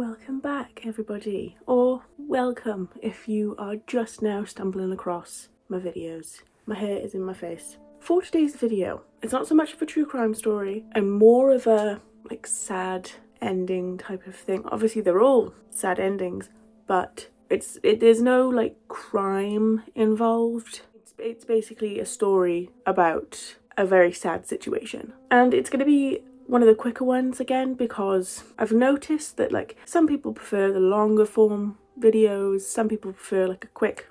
Welcome back, everybody, or welcome if you are just now stumbling across my videos. My hair is in my face. For today's video, it's not so much of a true crime story and more of a sad ending type of thing. Obviously they're all sad endings, but there's no crime involved. It's basically a story about a very sad situation, and it's going to be one of the quicker ones again because I've noticed that some people prefer the longer form videos, some people prefer a quick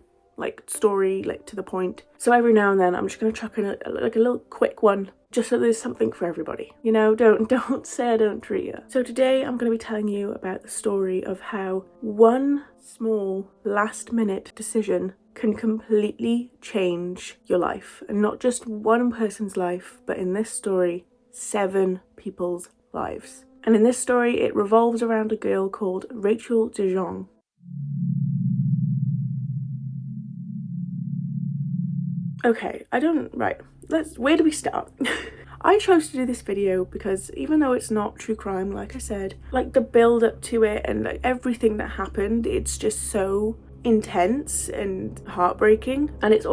story to the point. So every now and then I'm just going to chuck in a little quick one just so there's something for everybody. You know, don't say I don't treat you. So today I'm going to be telling you about the story of how one small last minute decision can completely change your life, and not just one person's life, but in this story 7 people's lives. And in this story, it revolves around a girl called Rachel de Jong. Okay, where do we start? I chose to do this video because even though it's not true crime, like I said, the build up to it and everything that happened, it's just so intense and heartbreaking. And it's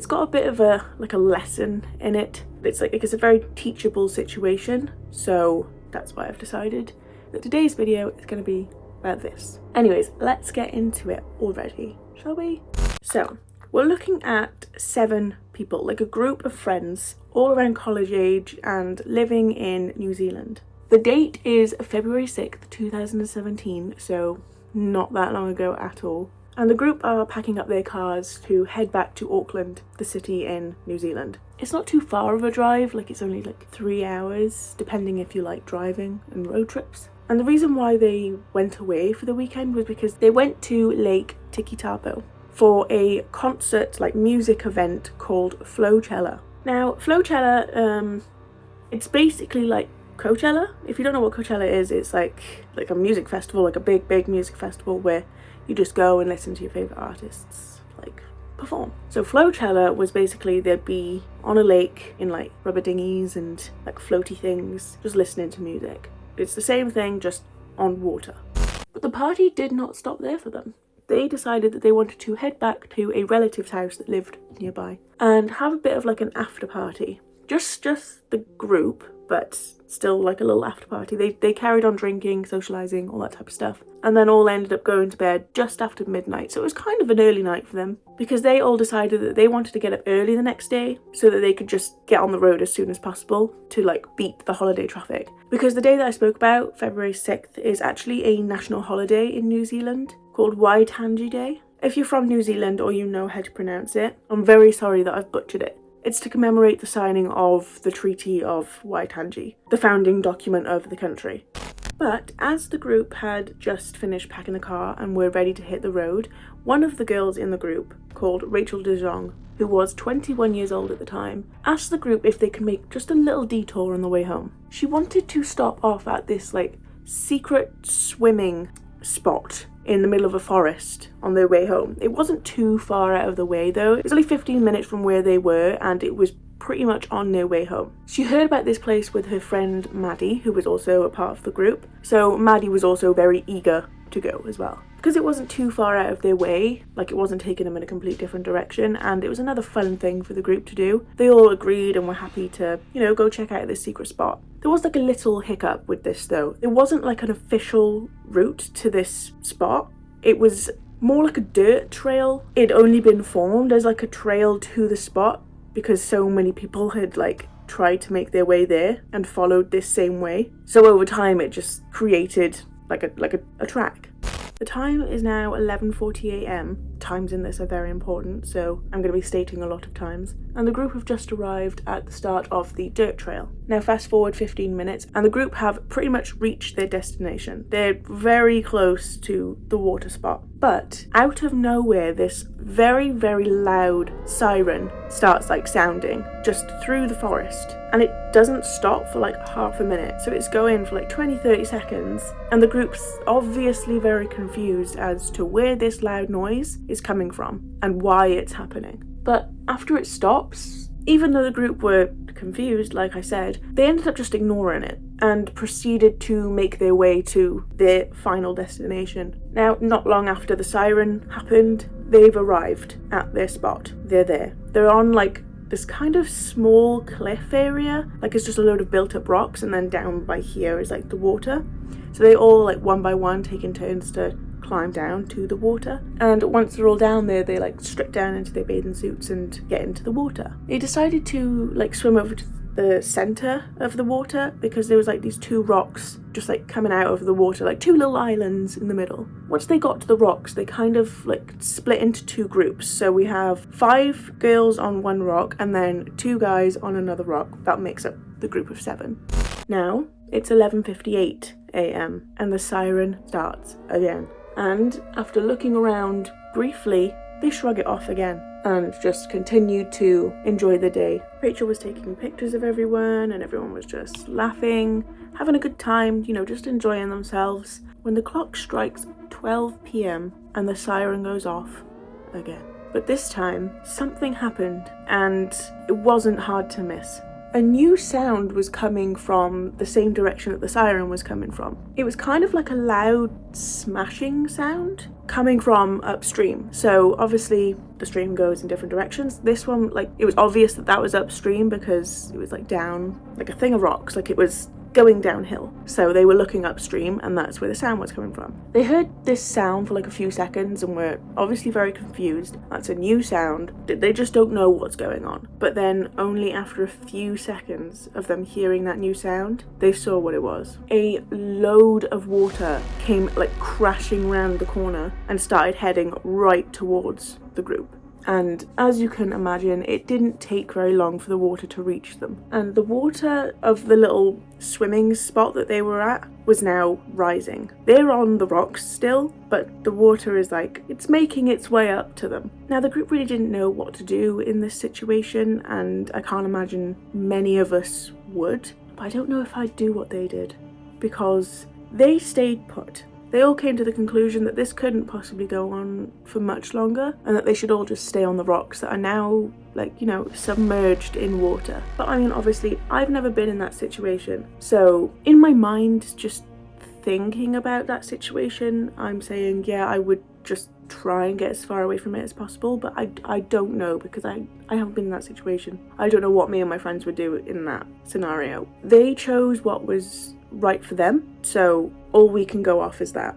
got a bit of a lesson in it. It's a very teachable situation, so that's why I've decided that today's video is going to be about this. Anyways, let's get into it already, shall we? So we're looking at 7 people, a group of friends all around college age and living in New Zealand. The date is February 6th, 2017, so not that long ago at all. And the group are packing up their cars to head back to Auckland, the city in New Zealand. It's not too far of a drive, it's only 3 hours, depending if you like driving and road trips. And the reason why they went away for the weekend was because they went to Lake Tiki-Tapo for a concert, music event called Flowchella. Now, Flowchella, it's basically Coachella. If you don't know what Coachella is, it's like a music festival, a big music festival where you just go and listen to your favourite artists perform. So Flowchella was basically they'd be on a lake in rubber dinghies and floaty things, just listening to music. It's the same thing, just on water. But the party did not stop there for them. They decided that they wanted to head back to a relative's house that lived nearby and have a bit of an after party. Just the group, but still a little after party. They carried on drinking, socialising, all that type of stuff, and then all ended up going to bed just after midnight. So it was kind of an early night for them because they all decided that they wanted to get up early the next day so that they could just get on the road as soon as possible to beat the holiday traffic. Because the day that I spoke about, February 6th, is actually a national holiday in New Zealand called Waitangi Day. If you're from New Zealand or you know how to pronounce it, I'm very sorry that I've butchered it. It's to commemorate the signing of the Treaty of Waitangi, the founding document of the country. But as the group had just finished packing the car and were ready to hit the road, one of the girls in the group, called Rachel de Jong, who was 21 years old at the time, asked the group if they could make just a little detour on the way home. She wanted to stop off at this secret swimming spot in the middle of a forest on their way home. It wasn't too far out of the way though. It was only 15 minutes from where they were and it was pretty much on their way home. She heard about this place with her friend Maddie, who was also a part of the group. So Maddie was also very eager to go as well. Because it wasn't too far out of their way, it wasn't taking them in a complete different direction, and it was another fun thing for the group to do. They all agreed and were happy to, go check out this secret spot. There was a little hiccup with this though. It wasn't an official route to this spot. It was more a dirt trail. It'd only been formed as a trail to the spot because so many people had tried to make their way there and followed this same way. So over time it just created a track. The time is now 11:40 a.m. Times in this are very important, so I'm going to be stating a lot of times. And the group have just arrived at the start of the dirt trail. Now fast forward 15 minutes and the group have pretty much reached their destination. They're very close to the water spot. But out of nowhere, this very, very loud siren starts sounding just through the forest. And it doesn't stop for half a minute. So it's going for 20-30 seconds. And the group's obviously very confused as to where this loud noise is coming from and why it's happening. But after it stops, even though the group were confused, like I said, they ended up just ignoring it and proceeded to make their way to their final destination. Now, not long after the siren happened, they've arrived at their spot. They're there. They're on like this kind of small cliff area, like it's just a load of built up rocks, and then down by here is like the water. So they all, like, one by one, taking turns to climb down to the water, and once they're all down there, they like strip down into their bathing suits and get into the water. They decided to like swim over to the center of the water because there was like these two rocks just like coming out of the water, like two little islands in the middle. Once they got to the rocks, they kind of like split into two groups. So we have 5 girls on one rock and then 2 guys on another rock. That makes up the group of 7. Now it's 11:58 a.m. and the siren starts again. And after looking around briefly, they shrug it off again and just continued to enjoy the day. Rachel was taking pictures of everyone and everyone was just laughing, having a good time, you know, just enjoying themselves, when the clock strikes 12 p.m. and the siren goes off again. But this time, something happened and it wasn't hard to miss. A new sound was coming from the same direction that the siren was coming from. It was kind of like a loud smashing sound coming from upstream. So obviously the stream goes in different directions. This one, like, it was obvious that that was upstream because it was like down, like a thing of rocks, like it was going downhill. So they were looking upstream and that's where the sound was coming from. They heard this sound for like a few seconds and were obviously very confused. That's a new sound. They just don't know what's going on. But then only after a few seconds of them hearing that new sound, they saw what it was. A load of water came like crashing round the corner and started heading right towards the group. And as you can imagine, it didn't take very long for the water to reach them. And the water of the little swimming spot that they were at was now rising. They're on the rocks still, but the water is like, it's making its way up to them. Now the group really didn't know what to do in this situation, and I can't imagine many of us would. But I don't know if I'd do what they did, because they stayed put. They all came to the conclusion that this couldn't possibly go on for much longer and that they should all just stay on the rocks that are now, like, you know, submerged in water. But I mean, obviously, I've never been in that situation. So in my mind, just thinking about that situation, I'm saying, yeah, I would just try and get as far away from it as possible. But I don't know, because I haven't been in that situation. I don't know what me and my friends would do in that scenario. They chose what was right for them, so all we can go off is that.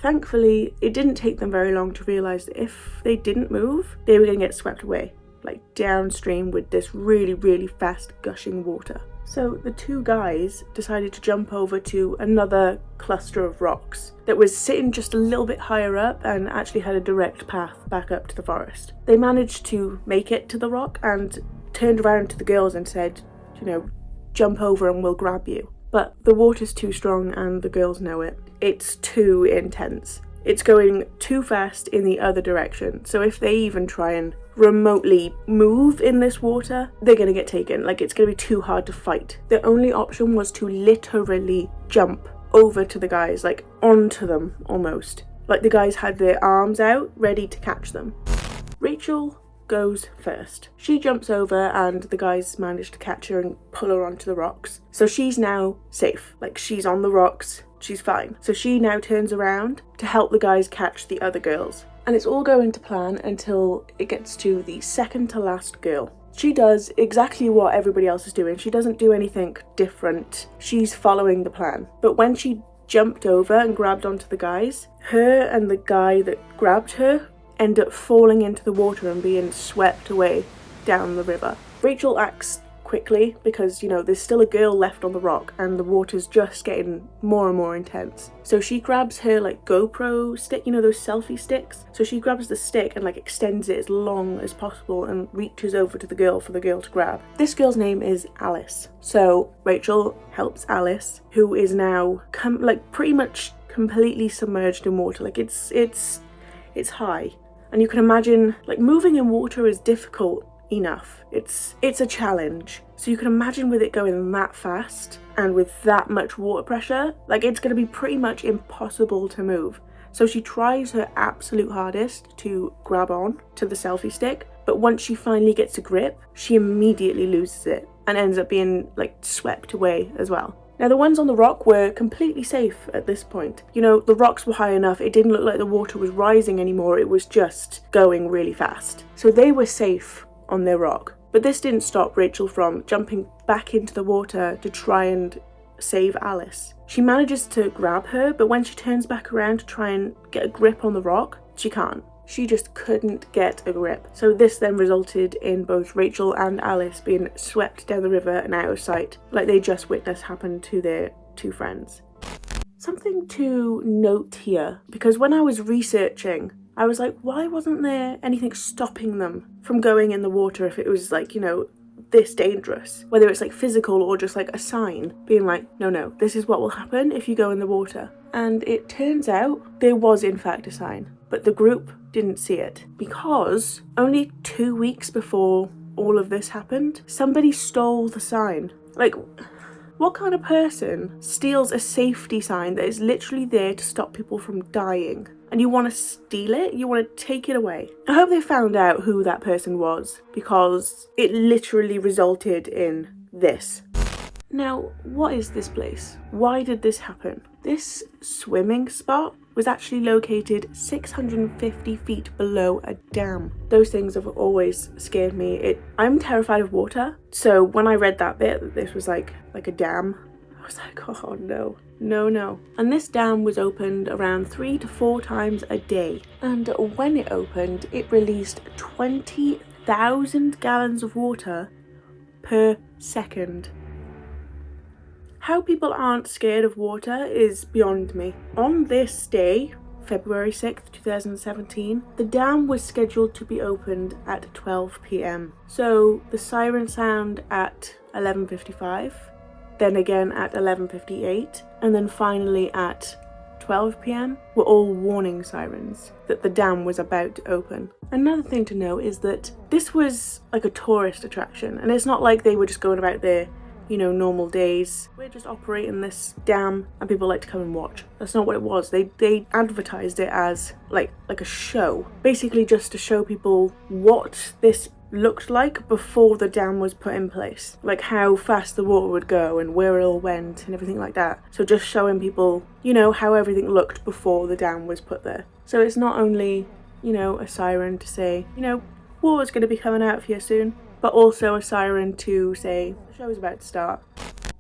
Thankfully, it didn't take them very long to realise that if they didn't move, they were going to get swept away, like downstream with this really, really fast gushing water. So the 2 guys decided to jump over to another cluster of rocks that was sitting just a little bit higher up and actually had a direct path back up to the forest. They managed to make it to the rock and turned around to the girls and said, you know, jump over and we'll grab you. But the water's too strong and the girls know it. It's too intense. It's going too fast in the other direction. So if they even try and remotely move in this water, they're going to get taken. Like, it's going to be too hard to fight. The only option was to literally jump over to the guys, like onto them almost. Like the guys had their arms out, ready to catch them. Rachel goes first. She jumps over and the guys manage to catch her and pull her onto the rocks. So she's now safe. Like, she's on the rocks, she's fine. So she now turns around to help the guys catch the other girls. And it's all going to plan until it gets to the second to last girl. She does exactly what everybody else is doing. She doesn't do anything different. She's following the plan. But when she jumped over and grabbed onto the guys, her and the guy that grabbed her end up falling into the water and being swept away down the river. Rachel acts quickly because, you know, there's still a girl left on the rock and the water's just getting more and more intense. So she grabs her like GoPro stick, you know, those selfie sticks. So she grabs the stick and like extends it as long as possible and reaches over to the girl for the girl to grab. This girl's name is Alice. So Rachel helps Alice, who is now like pretty much completely submerged in water. Like it's high. And you can imagine, like, moving in water is difficult enough. It's a challenge. So you can imagine with it going that fast and with that much water pressure, like, it's going to be pretty much impossible to move. So she tries her absolute hardest to grab on to the selfie stick, but once she finally gets a grip, she immediately loses it and ends up being, like, swept away as well. Now the ones on the rock were completely safe at this point. You know, the rocks were high enough, it didn't look like the water was rising anymore, it was just going really fast. So they were safe on their rock. But this didn't stop Rachel from jumping back into the water to try and save Alice. She manages to grab her, but when she turns back around to try and get a grip on the rock, she can't. She just couldn't get a grip. So this then resulted in both Rachel and Alice being swept down the river and out of sight, like they just witnessed happen to their two friends. Something to note here, because when I was researching, I was like, why wasn't there anything stopping them from going in the water if it was like, you know, this dangerous? Whether it's like physical or just like a sign being like, no, this is what will happen if you go in the water. And it turns out there was in fact a sign, but the group didn't see it because only 2 weeks before all of this happened, somebody stole the sign. Like, what kind of person steals a safety sign that is literally there to stop people from dying? And you want to steal it? You want to take it away? I hope they found out who that person was, because it literally resulted in this. Now, what is this place? Why did this happen? This swimming spot was actually located 650 feet below a dam. Those things have always scared me. I'm terrified of water, so when I read that bit, that this was like a dam, I was like, oh no. And this dam was opened around 3 to 4 times a day. And when it opened, it released 20,000 gallons of water per second. How people aren't scared of water is beyond me. On this day, February 6th, 2017, the dam was scheduled to be opened at 12 p.m. So the siren sound at 11:55, then again at 11:58, and then finally at 12 p.m. were all warning sirens that the dam was about to open. Another thing to note is that this was like a tourist attraction, and it's not like they were just going about their, you know, normal days. We're just operating this dam and people like to come and watch. That's not what it was. They advertised it as like a show, basically just to show people what this looked like before the dam was put in place, like how fast the water would go and where it all went and everything like that. So just showing people, you know, how everything looked before the dam was put there. So it's not only, you know, a siren to say, you know, water's going to be coming out of here soon, but also a siren to say the show is about to start.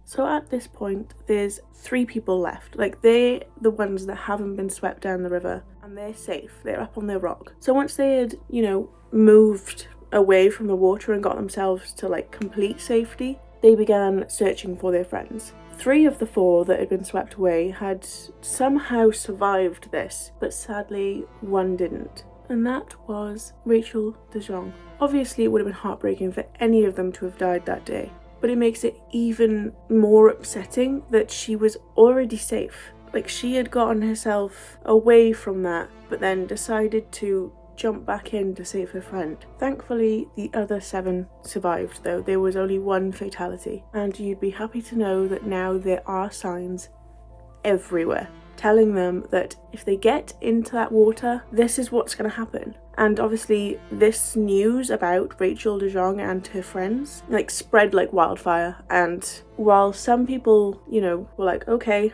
So at this point, there's 3 people left. Like, they're the ones that haven't been swept down the river, and they're safe. They're up on their rock. So once they had, you know, moved away from the water and got themselves to like complete safety, they began searching for their friends. 3 of the 4 that had been swept away had somehow survived this, but sadly 1 didn't. And that was Rachel de Jong. Obviously it would have been heartbreaking for any of them to have died that day, but it makes it even more upsetting that she was already safe. Like, she had gotten herself away from that, but then decided to jump back in to save her friend. Thankfully, the other 7 survived though. There was only 1 fatality, and you'd be happy to know that now there are signs everywhere telling them that if they get into that water, this is what's going to happen. And obviously this news about Rachel de Jong and her friends like spread like wildfire, and while some people, you know, were like, okay,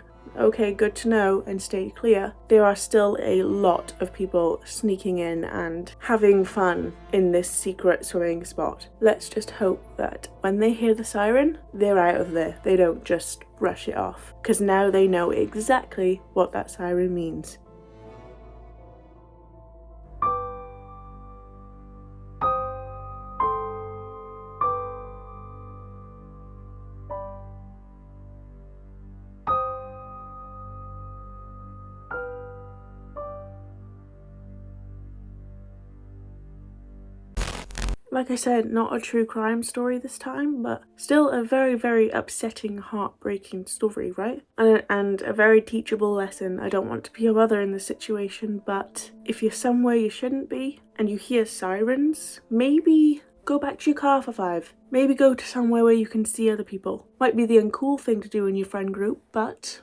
good to know and stay clear, there are still a lot of people sneaking in and having fun in this secret swimming spot. Let's just hope that when they hear the siren, they're out of there. They don't just brush it off, because now they know exactly what that siren means. Like I said, not a true crime story this time, but still a very, very upsetting, heartbreaking story, right? And a very teachable lesson. I don't want to be your mother in this situation, but if you're somewhere you shouldn't be and you hear sirens, maybe go back to your car for 5. Maybe go to somewhere where you can see other people. Might be the uncool thing to do in your friend group, but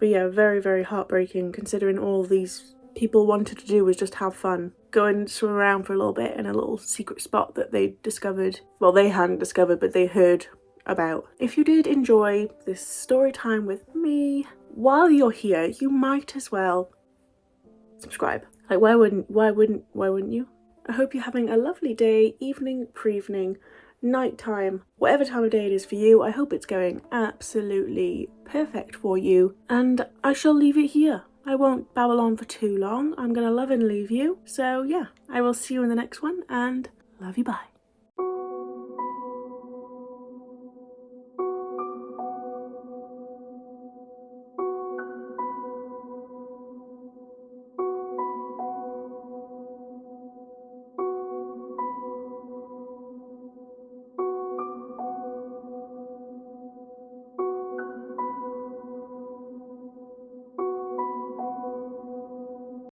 yeah, very, very heartbreaking considering all these people wanted to do was just have fun. Go and swim around for a little bit in a little secret spot that they discovered. Well, they hadn't discovered, but they heard about. If you did enjoy this story time with me, while you're here, you might as well subscribe. Like, why wouldn't you? I hope you're having a lovely day, evening, pre-evening, nighttime, whatever time of day it is for you. I hope it's going absolutely perfect for you, and I shall leave it here. I won't babble on for too long. I'm gonna love and leave you. So yeah, I will see you in the next one, and love you, bye.